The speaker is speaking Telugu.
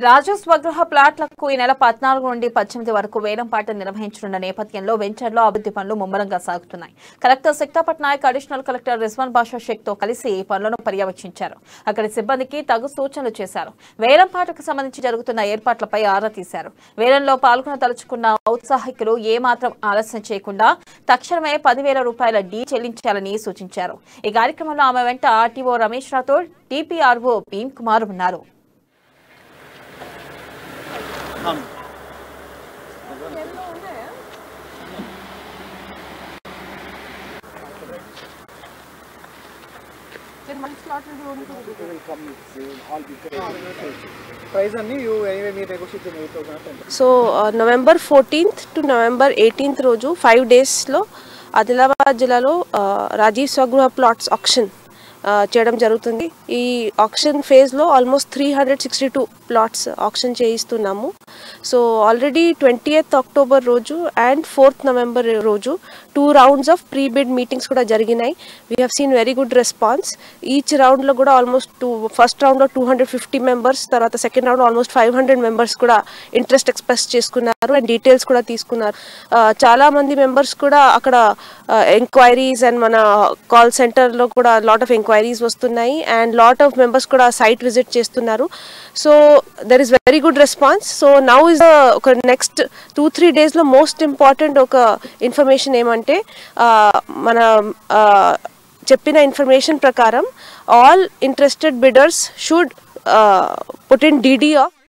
రాజు స్వగృహ ప్లాట్లకు ఈ నెల 14 నుండి 18 వరకు వేలంపాట నిర్వహించనున్న నేపథ్యంలో వెంచర్లో అభివృద్ధి పనులు ముమ్మరంగా సాగుతున్నాయి. Collector Sikta Patnaik additional collector Rizwan Basha Shaik తో కలిసి ఈ పనులను పర్యవేక్షించారు. అక్కడి సిబ్బందికి తగు సూచనలు చేశారు. వేలంపాటకు సంబంధించి జరుగుతున్న ఏర్పాట్లపై ఆరా తీశారు. వేలంలో పాల్గొనదలుచుకున్న ఔత్సాహికులు ఏమాత్రం ఆలస్యం చేయకుండా తక్షణమే 10,000 రూపాయల డీ చెల్లించాలని సూచించారు. ఈ కార్యక్రమంలో ఆమె వెంట ఆర్టీఓ రమేష్ రాథోడ్, టీపీఆర్ఓ భీమ్ కుమార్ ఉన్నారు. So November 14th to November 18th రోజు 5 days లో ఆదిలాబాద్ జిల్లాలో రాజీవ్ స్వగృహ ప్లాట్స్ ఆక్షన్ చేయడం జరుగుతుంది. ఈ ఆక్షన్ ఫేజ్లో ఆల్మోస్ట్ 362 ప్లాట్స్ ఆక్షన్ చేయిస్తున్నాము. సో ఆల్రెడీ 20th October రోజు అండ్ 4th November రోజు 2 rounds of pre bid meetings కూడా జరిగినాయి. We have seen very good response. Each రౌండ్లో కూడా ఆల్మోస్ట్ ఫస్ట్ రౌండ్లో 250 మెంబర్స్, తర్వాత సెకండ్ రౌండ్ ఆల్మోస్ట్ 500 మెంబర్స్ కూడా ఇంట్రెస్ట్ ఎక్స్ప్రెస్ చేసుకున్నారు అండ్ డీటెయిల్స్ కూడా తీసుకున్నారు. చాలా మంది మెంబర్స్ కూడా అక్కడ ఎంక్వైరీస్ అండ్ మన కాల్ సెంటర్లో కూడా లాట్ ఆఫ్ ఎంక్వైరీస్ వస్తున్నాయి అండ్ లాట్ ఆఫ్ మెంబర్స్ కూడా సైట్ విజిట్ చేస్తున్నారు. So there is very good response. So now is ఒక నెక్స్ట్ 2-3 డేస్లో మోస్ట్ ఇంపార్టెంట్ ఒక ఇన్ఫర్మేషన్ ఏమంటే మన చెప్పిన ఇన్ఫర్మేషన్ ప్రకారం all interested bidders should put in DD of